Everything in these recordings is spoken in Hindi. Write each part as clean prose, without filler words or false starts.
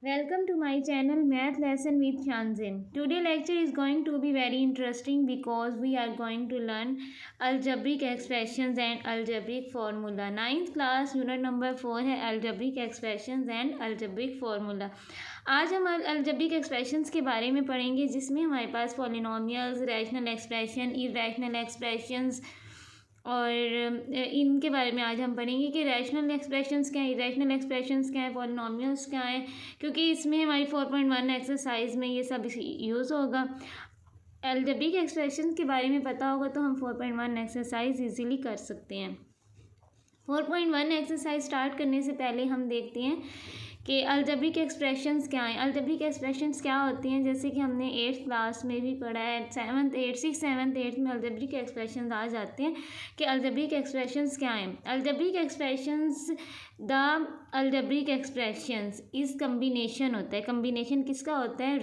Welcome to my channel Math Lesson with Shanzin. Today lecture is going to be very interesting because we are going to learn algebraic expressions and algebraic formula. 9th class unit number 4 है algebraic expressions and algebraic formula. आज हम algebraic expressions के बारे में पढ़ेंगे जिसमें हमारे पास polynomials, rational expression, irrational expressions और इनके बारे में आज हम पढ़ेंगे कि रैशनल एक्सप्रेशंस क्या है, इरेशनल एक्सप्रेशंस क्या है, पॉलिनॉमियल्स क्या है, क्योंकि इसमें हमारी 4.1 एक्सरसाइज में ये सब यूज़ होगा। अलजेब्रिक एक्सप्रेशंस के बारे में पता होगा तो हम 4.1 एक्सरसाइज इजीली कर सकते हैं। 4.1 एक्सरसाइज स्टार्ट करने से पहले हम देखते हैं कि अलजेब्रिक एक्सप्रेशंस क्या हैं। अलजेब्रिक एक्सप्रेशंस क्या होती हैं, जैसे कि हमने 8th क्लास में भी पढ़ा है, 7th 8 6 7th 8th में अलजेब्रिक एक्सप्रेशंस आ जाते हैं कि अलजेब्रिक एक्सप्रेशंस क्या हैं। Algebraic expressions the algebraic expressions इस कम्बिनेशन होता है। कम्बिनेशन किसका होता है?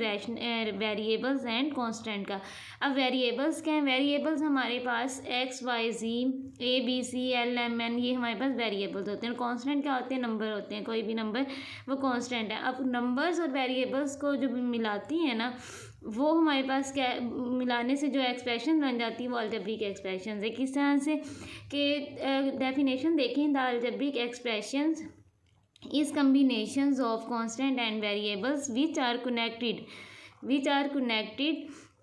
वेरिएबल्स एंड कांस्टेंट का। अब वेरिएबल्स क्या हैं? वेरिएबल्स हमारे पास X Y G A B C L M N, ये हमारे पास वेरिएबल्स होते हैं। कांस्टेंट क्या होते हैं? नंबर होते हैं, कोई भी नंबर वो कांस्टेंट है। अब नंबर्स और वेरिएबल्स को जो मिलाती हैं ना, वो हमारे पास क्या मिलाने से जो एक्सप्रेशन बन जाती है वो अलजेब्रिक एक्सप्रेशन है। किस तरह से कि डेफिनेशन देखें, the algebraic expressions is combinations of constant and variables which are connected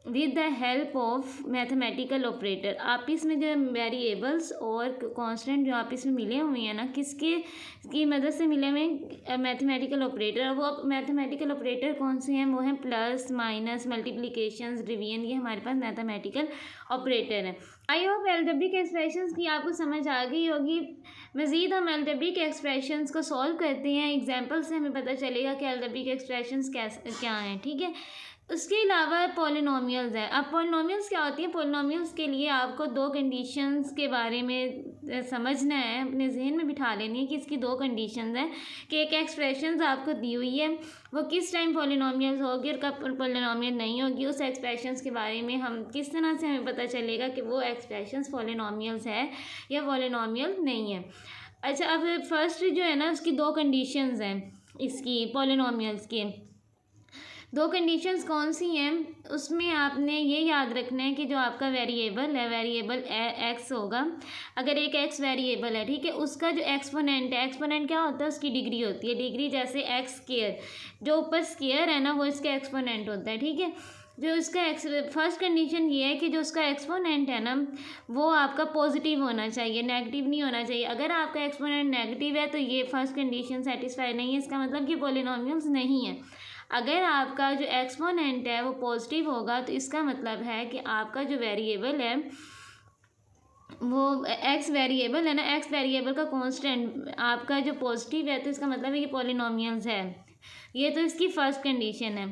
with the help of mathematical operator. आपस में जो वेरिएबल्स और कांस्टेंट जो आपस में मिले हुए हैं ना, किसके की मदद से मिले हुए हैं? Mathematical operator. वो मैथमेटिकल ऑपरेटर कौन से हैं? वो हैं प्लस, माइनस, मल्टीप्लिकेशंस, डिवीजन, ये हमारे पास मैथमेटिकल ऑपरेटर हैं। आई होप अलजेब्रिक एक्सप्रेशंस की आपको समझ आ गई होगी। मज़ीद हम अलजेब्रिक एक्सप्रेशंस को सॉल्व करते हैं, एग्जाम्पल से हमें पता चलेगा कि अलजेब्रिक एक्सप्रेशंस क्या हैं। ठीक है, उसके अलावा पॉलिनॉमियल्स है। अब पॉलिनॉमियल्स क्या होती है? पॉलिनॉमियल्स के लिए आपको दो कंडीशंस के बारे में समझना है, अपने जहन में बिठा लेनी है कि इसकी दो कंडीशंस हैं कि एक एक्सप्रेशंस आपको दी हुई है, वो किस टाइम पॉलिनॉमियल्स होगी और कब पॉलिनॉमियल नहीं होगी। उस एक्सप्रेशंस के बारे में हम किस तरह से हमें पता चलेगा कि वो एक्सप्रेशंस पॉलिनॉमियल्स है या पॉलिनॉमियल नहीं है। अच्छा, अब फर्स्ट जो है ना, उसकी दो कंडीशंस हैं, इसकी पॉलिनॉमियल्स की दो कंडीशंस कौन सी हैं? उसमें आपने ये याद रखना है कि जो आपका वेरिएबल है, वेरिएबल एक्स होगा। अगर एक एक्स वेरिएबल है, ठीक है, उसका जो एक्सपोनेंट है, एक्सपोनेंट क्या होता है? उसकी डिग्री होती है। डिग्री जैसे एक्स स्क्वायर, जो ऊपर स्क्वायर है ना, वो इसका एक्सपोनेंट होता है। ठीक है, जो उसका फर्स्ट कंडीशन ये है कि जो उसका एक्सपोनेंट है ना, वो आपका पॉजिटिव होना चाहिए, नेगेटिव नहीं होना चाहिए। अगर आपका एक्सपोनेंट नेगेटिव है तो ये फर्स्ट कंडीशन सेटिस्फाई नहीं है, इसका मतलब कि पॉलिनॉमियल्स नहीं है। अगर आपका जो एक्सपोनेंट है वो पॉजिटिव होगा तो इसका मतलब है कि आपका जो वेरिएबल है वो एक्स वेरिएबल है ना, एक्स वेरिएबल का कांस्टेंट आपका जो पॉजिटिव है तो इसका मतलब है कि पॉलिनॉमियल्स है। ये तो इसकी फर्स्ट कंडीशन है।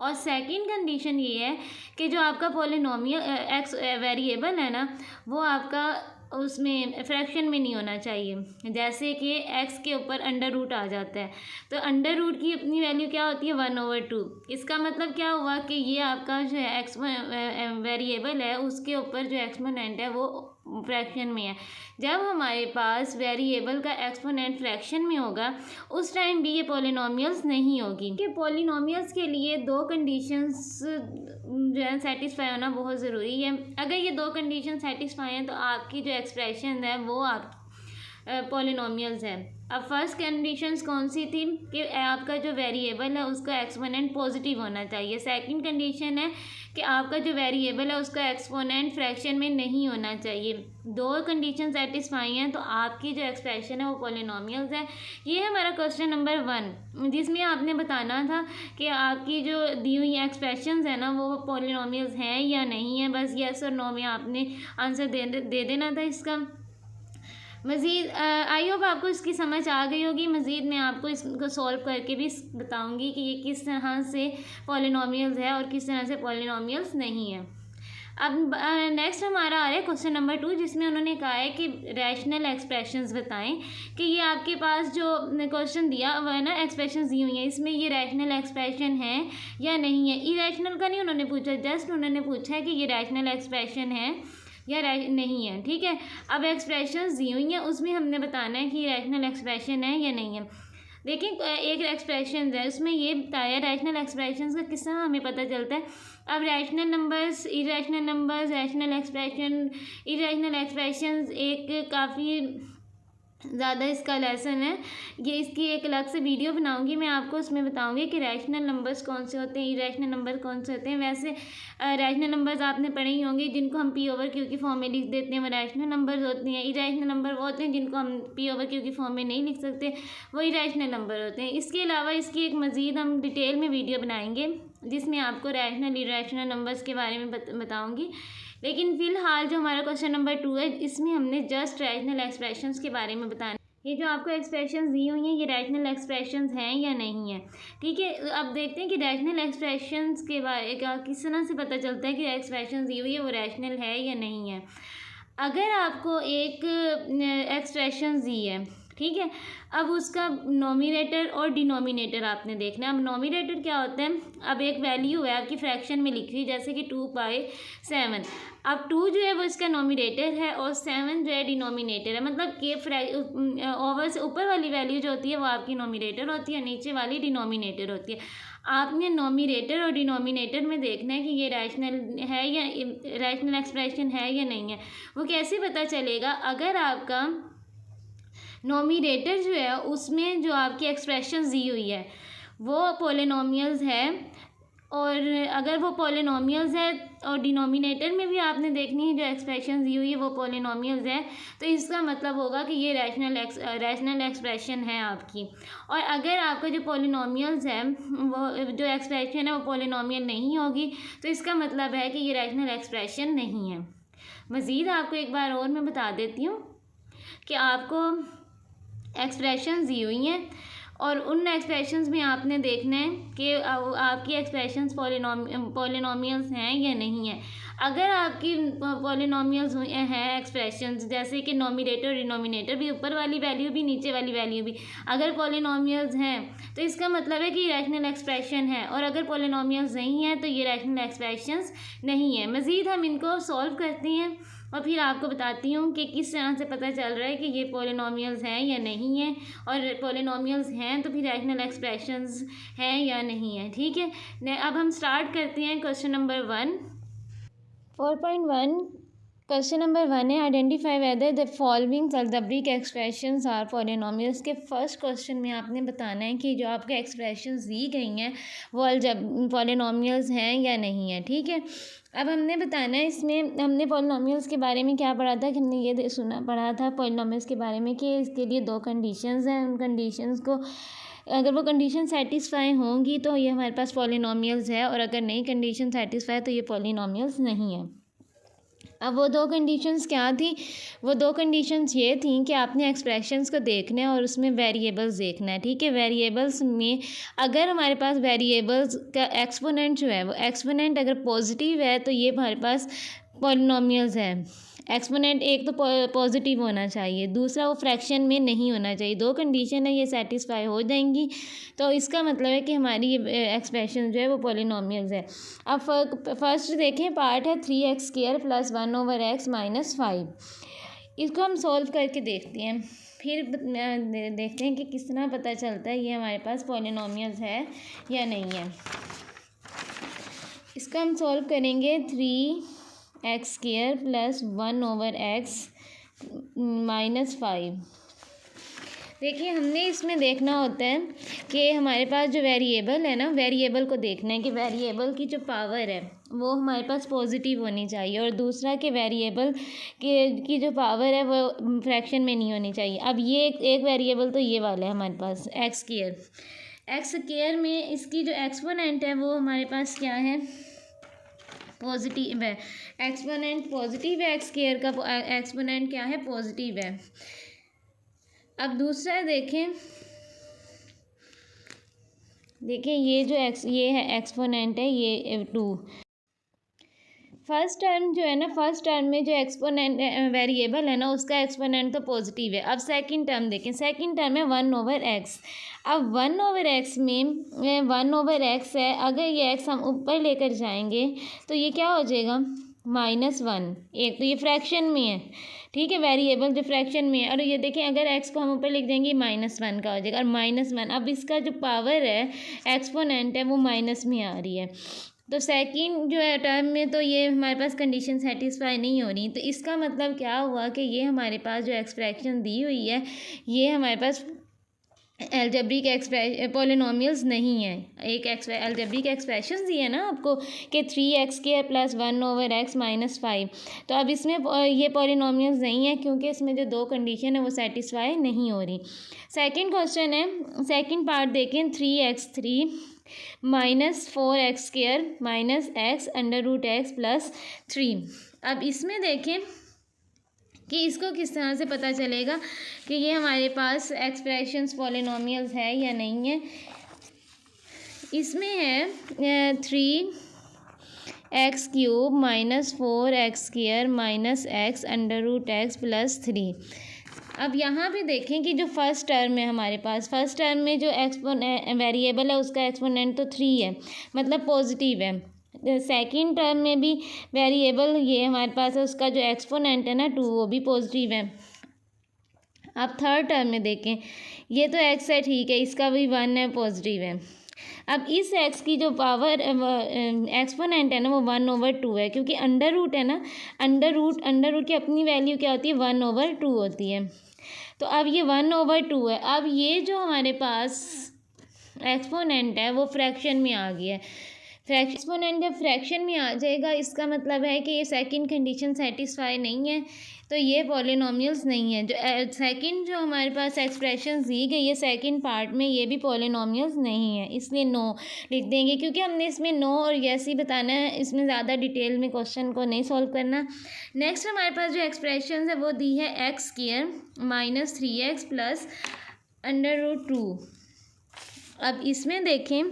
और सेकंड कंडीशन ये है कि जो आपका पॉलिनॉमियल एक्स वेरिएबल है ना, वो आपका उसमें फ्रैक्शन में नहीं होना चाहिए। जैसे कि एक्स के ऊपर अंडर रूट आ जाता है, तो अंडर रूट की अपनी वैल्यू क्या होती है? 1/2। इसका मतलब क्या हुआ कि ये आपका जो है एक्स वेरिएबल है, उसके ऊपर जो एक्सपोनेंट है वो फ्रैक्शन में है। जब हमारे पास वेरिएबल का एक्सपोनेंट फ्रैक्शन में होगा उस टाइम भी ये पॉलिनॉमियल्स नहीं होगी। कि पॉलिनॉमियल्स के लिए दो कंडीशंस जो है सेटिस्फाई होना बहुत ज़रूरी है। अगर ये दो कंडीशन सेटिस्फाई हैं तो आपकी जो एक्सप्रेशन है वो आप पॉलिनॉमियल्स है। अब फर्स्ट कंडीशंस कौन सी थी कि आपका जो वेरिएबल है उसका एक्सपोनेंट पॉजिटिव होना चाहिए। सेकंड कंडीशन है कि आपका जो वेरिएबल है उसका एक्सपोनेंट फ्रैक्शन में नहीं होना चाहिए। दो कंडीशन सेटिस्फाई हैं तो आपकी जो एक्सप्रेशन है वो पॉलिनॉमियल्स है। ये है हमारा क्वेश्चन नंबर 1, जिसमें आपने बताना था कि आपकी जो दी हुई एक्सप्रेशंस है ना वो पॉलिनॉमियल्स हैं या नहीं है। बस यस और नो में आपने आंसर दे देना था इसका। मज़ीद आई होप आपको इसकी समझ आ गई होगी। मज़ीद मैं आपको इसको सॉल्व करके भी बताऊंगी कि ये किस तरह से पॉलिनॉमियल्स है और किस तरह से पॉलिनॉमियल्स नहीं है। अब नेक्स्ट हमारा आ रहा है क्वेश्चन नंबर 2, जिसमें उन्होंने कहा है कि रैशनल एक्सप्रेशंस बताएं कि ये आपके पास जो क्वेश्चन दिया हुआ है ना, एक्सप्रेशंस दी हुई हैं, इसमें ये रैशनल एक्सप्रेशन है या नहीं है। इरेशनल का नहीं उन्होंने पूछा, जस्ट उन्होंने पूछा है कि ये रैशनल एक्सप्रेशन है या नहीं है। ठीक है, अब एक्सप्रेशंस दी हुई हैं उसमें हमने बताना है कि रैशनल एक्सप्रेशन है या नहीं है। देखिए एक एक्सप्रेशन है उसमें ये बताया रैशनल एक्सप्रेशंस का किस तरह हमें पता चलता है। अब rational numbers, irrational numbers, rational expression, irrational expressions एक काफ़ी ज़्यादा इसका लेसन है। ये इसकी एक अलग से वीडियो बनाऊंगी मैं आपको, उसमें बताऊंगी कि रैशनल नंबर्स कौन से होते हैं, इरेशनल नंबर कौन से होते हैं। वैसे रैशनल नंबर्स आपने पढ़े ही होंगे जिनको हम पी ओवर क्यू की फॉर्म में लिख देते हैं, वो रैशनल नंबर्स होती हैं। इरेशनल नंबर वो होते हैं जिनको हम पी ओवर क्यू की फॉर्म में नहीं लिख सकते, वो इरेशनल नंबर होते हैं। इसके अलावा इसकी एक मज़ीद हम डिटेल में वीडियो बनाएंगे जिसमें आपको रैशनल इरेशनल नंबर्स के बारे में बताऊँगी। लेकिन फ़िलहाल जो हमारा क्वेश्चन नंबर 2 है इसमें हमने जस्ट रैशनल एक्सप्रेशंस के बारे में बताना। ये जो आपको एक्सप्रेशंस दी हुई हैं ये रैशनल एक्सप्रेशंस हैं या नहीं है, ठीक है। अब देखते हैं कि रैशनल एक्सप्रेशंस के बारे का किस तरह से पता चलता है कि एक्सप्रेशंस दी हुई है वो रैशनल है या नहीं है। अगर आपको एक एक्सप्रेशन दी है, ठीक है, अब उसका नोमिनेटर और डिनोमिनेटर आपने देखना है। अब नोमिनेटर क्या होता है, अब एक वैल्यू है आपकी फ्रैक्शन में लिखी हुई जैसे कि 2/7। अब 2 जो है वो इसका नोमिनेटर है और 7 जो है डिनोमिनेटर है। मतलब कि ओवर से ऊपर वाली वैल्यू जो होती है वो आपकी नोमिनेटर होती है, नीचे वाली डिनोमिनेटर होती है। आपने नोमिनेटर और डिनोमिनेटर में देखना है कि ये रैशनल है या रैशनल एक्सप्रेशन है या नहीं है। वो कैसे पता चलेगा, अगर आपका नोमिनेटर जो है उसमें जो आपकी एक्सप्रेशन दी हुई है वो पॉलिनोमियल्स है, और अगर वो पॉलिनोमियल्स है और डिनोमिनेटर में भी आपने देखनी है जो एक्सप्रेशन दी हुई है वो पॉलिनोमियल्स है, तो इसका मतलब होगा कि ये रैशनल एक्सप्रेशन है आपकी। और अगर आपका जो पॉलिनोमियल्स है वो जो एक्सप्रेशन है वो पॉलिनोमियल नहीं होगी तो इसका मतलब है कि ये रैशनल एक्सप्रेशन नहीं है। मज़ीद आपको एक बार और मैं बता देती हूँ कि आपको एक्सप्रेशंस दी हुई हैं और उन एक्सप्रेशंस में आपने देखना है कि आपकी एक्सप्रेशंस पॉलिनोमियल्स हैं या नहीं है। अगर आपकी पॉलिनोमियल्स हैं एक्सप्रेशंस जैसे कि नोमिनेटर डिनोमिनेटर भी, ऊपर वाली वैल्यू भी नीचे वाली वैल्यू भी, अगर पॉलिनोमियल्स हैं तो इसका मतलब है कि रैशनल एक्सप्रेशन है, और अगर पॉलिनोमियल्स नहीं हैं तो ये रैशनल एक्सप्रेशंस नहीं है। मज़ीद हम इनको सॉल्व करते हैं और फिर आपको बताती हूँ कि किस तरह से पता चल रहा है कि ये पॉलिनोमियल्स हैं या नहीं हैं, और पॉलिनोमियल्स हैं तो फिर रैशनल एक्सप्रेशंस हैं या नहीं है, ठीक है। अब हम स्टार्ट करते हैं क्वेश्चन नंबर 1। 4.1 क्वेश्चन नंबर 1 है identify whether the following algebraic expressions are polynomials के फर्स्ट क्वेश्चन में आपने बताना है कि जो आपके एक्सप्रेशंस दी गई हैं वो पॉलिनोमियल्स हैं या नहीं है, ठीक है। अब हमने बताना है, इसमें हमने पॉलिनोमियल्स के बारे में क्या पढ़ा था कि हमने ये पढ़ा था पॉलिनोमियल्स के बारे में कि इसके लिए 2 कंडीशंस हैं। उन कंडीशंस को अगर वो कंडीशन सेटिस्फाई होंगी तो ये हमारे पास पॉलिनोमियल्स है, और अगर नहीं कंडीशन सेटिस्फाई तो ये पॉलिनोमियल्स नहीं है। अब वो 2 कंडीशंस क्या थी, वो 2 कंडीशंस ये थी कि आपने एक्सप्रेशंस को देखना है और उसमें वेरिएबल्स देखना है, ठीक है। वेरिएबल्स में अगर हमारे पास वेरिएबल्स का एक्सपोनेंट जो है वो एक्सपोनेंट अगर पॉजिटिव है तो ये हमारे पास पॉलिनोमियल्स है। एक्सपोनेंट एक तो पॉजिटिव होना चाहिए, दूसरा वो फ्रैक्शन में नहीं होना चाहिए। 2 कंडीशन है, ये सेटिस्फाई हो जाएंगी तो इसका मतलब है कि हमारी ये एक्सप्रेशन जो है वो पॉलिनोमियल्स है। अब फर्स्ट देखें, पार्ट है 3x² + 1/x - 5। इसको हम सॉल्व करके देखते हैं, फिर देखते हैं कि किस तरह पता चलता है ये हमारे पास पॉलिनोमियल्स है या नहीं है। इसका हम सॉल्व करेंगे 3x² + 1/x - 5। देखिए हमने इसमें देखना होता है कि हमारे पास जो वेरिएबल है ना, वेरिएबल को देखना है कि वेरिएबल की जो पावर है वो हमारे पास पॉजिटिव होनी चाहिए, और दूसरा कि वेरिएबल की जो पावर है वो फ्रैक्शन में नहीं होनी चाहिए। अब ये एक वेरिएबल तो ये वाला है हमारे पास x² में इसकी जो एक्सपोनेंट है वो हमारे पास क्या है, पॉजिटिव है। एक्सपोनेंट पॉजिटिव है, x² का एक्सपोनेंट क्या है, पॉजिटिव है। अब दूसरा देखें ये जो ये है एक्सपोनेंट है, ये 2। फर्स्ट टर्म जो है ना, फर्स्ट टर्म में जो एक्सपोनेंट वेरिएबल है ना उसका एक्सपोनेंट तो पॉजिटिव है। अब सेकंड टर्म देखें, सेकंड टर्म है 1/x। अब 1/x में 1/x है, अगर ये x हम ऊपर लेकर जाएंगे तो ये क्या हो जाएगा, -1। एक तो ये फ्रैक्शन में है, ठीक है, वेरिएबल जो फ्रैक्शन में है। और ये देखें अगर एक्स को हम ऊपर लिख देंगे -1 का हो जाएगा, और -1 अब इसका जो पावर है एक्सपोनेंट है वो माइनस में आ रही है। तो सेकंड जो है टर्म में तो ये हमारे पास कंडीशन सेटिस्फाई नहीं हो रही। तो इसका मतलब क्या हुआ कि ये हमारे पास जो एक्सप्रेशन दी हुई है ये हमारे पास एल्जेब्रिक पॉलिनोमियल्स नहीं है। एक एल्जेब्रिक एक्सप्रेशन दी है ना आपको कि 3x² + 1/x - 5। तो अब इसमें ये पॉलिनोमियल्स नहीं है क्योंकि इसमें जो दो कंडीशन है वो सेटिस्फाई नहीं हो रही। सेकंड क्वेश्चन है, सेकंड पार्ट देखें, 3x3 - 4x² - x √x + 3। अब इसमें देखें कि इसको किस तरह से पता चलेगा कि ये हमारे पास एक्सप्रेशंस पॉलिनोमियल्स है या नहीं है। इसमें है 3x³ - 4x² - x √x + 3। अब यहाँ पे देखें कि जो फर्स्ट टर्म है हमारे पास, फर्स्ट टर्म में जो वेरिएबल है उसका एक्सपोनेंट तो 3 है, मतलब पॉजिटिव है। सेकंड टर्म में भी वेरिएबल ये हमारे पास है, उसका जो एक्सपोनेंट है ना 2 वो भी पॉजिटिव है। अब थर्ड टर्म में देखें, ये तो एक्स है ठीक है, इसका भी 1 है, पॉजिटिव है। अब इस एक्स की जो पावर एक्सपोनेंट है ना वो 1/2 है, क्योंकि अंडर रूट है ना, अंडर रूट की अपनी वैल्यू क्या होती है 1/2 होती है। तो अब ये 1/2 है। अब ये जो हमारे पास एक्सपोनेंट है वो फ्रैक्शन में आ गया है। एक्सपोनेंट जब फ्रैक्शन में आ जाएगा इसका मतलब है कि ये सेकंड कंडीशन सेटिस्फाई नहीं है, तो ये पॉलिनोमियल्स नहीं है। जो सेकंड जो हमारे पास एक्सप्रेशन दी गई है सेकंड पार्ट में ये भी पॉलिनोमियल्स नहीं है, इसलिए नो लिख देंगे, क्योंकि हमने इसमें नो और यस ही बताना है, इसमें ज़्यादा डिटेल में क्वेश्चन को नहीं सॉल्व करना। नेक्स्ट हमारे पास जो एक्सप्रेशन है वो दी है x² - 3x + √2। अब इसमें देखें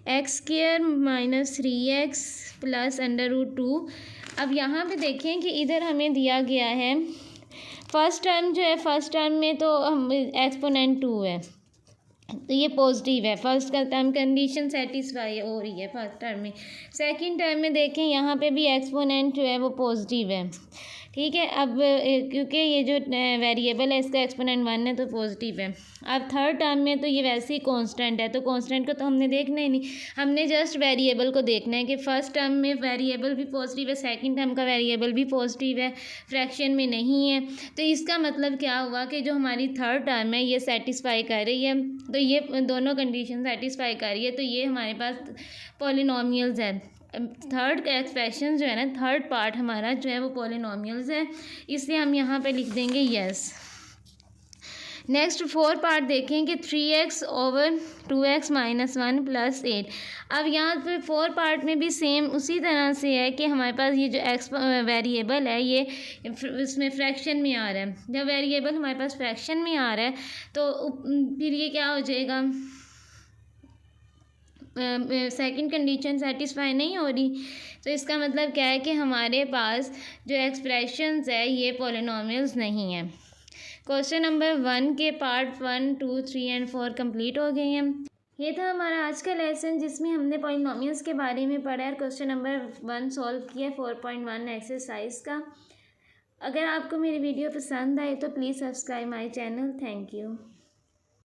x² - 3x + √2। अब यहाँ पे देखें कि इधर हमें दिया गया है फर्स्ट टर्म जो है, फर्स्ट टर्म में तो हम एक्सपोनेंट 2 है तो ये पॉजिटिव है, फर्स्ट का टर्म कंडीशन सेटिस्फाई हो रही है फर्स्ट टर्म में। सेकंड टर्म में देखें यहाँ पे भी एक्सपोनेंट जो है वो पॉजिटिव है, ठीक है। अब क्योंकि ये जो वेरिएबल है इसका एक्सपोनेंट 1 है तो पॉजिटिव है। अब थर्ड टर्म में तो ये वैसे ही कांस्टेंट है, तो कांस्टेंट को तो हमने देखना ही नहीं, हमने जस्ट वेरिएबल को देखना है कि फर्स्ट टर्म में वेरिएबल भी पॉजिटिव है, सेकंड टर्म का वेरिएबल भी पॉजिटिव है, फ्रैक्शन में नहीं है। तो इसका मतलब क्या हुआ कि जो हमारी थर्ड टर्म है ये सेटिस्फाई कर रही है, तो ये दोनों कंडीशन सेटिस्फाई कर रही है, तो ये हमारे पास पॉलिनोमियल्स है। थर्ड एक्सप्रेशन जो है ना, थर्ड पार्ट हमारा जो है वो पॉलिनोमियल्स है, इसलिए हम यहाँ पे लिख देंगे यस। नेक्स्ट फोर्थ पार्ट देखें कि 3x / 2x - 1 + 8। अब यहाँ पे फोर्थ पार्ट में भी सेम उसी तरह से है कि हमारे पास ये जो एक्स वेरिएबल है ये इसमें फ्रैक्शन में आ रहा है। जब वेरिएबल हमारे पास फ्रैक्शन में आ रहा है तो फिर ये क्या हो जाएगा, सेकंड कंडीशन सेटिस्फाई नहीं हो रही। तो इसका मतलब क्या है कि हमारे पास जो एक्सप्रेशंस है ये पॉलिनोमियल्स नहीं है। क्वेश्चन नंबर 1 के पार्ट 1, 2, 3 एंड 4 कंप्लीट हो गए हैं। ये था हमारा आज का लेसन जिसमें हमने पॉलिनोमियल्स के बारे में पढ़ा है। क्वेश्चन नंबर 1 सॉल्व किया 4.1 एक्सरसाइज का। अगर आपको मेरी वीडियो पसंद आए तो please subscribe my channel. Thank you.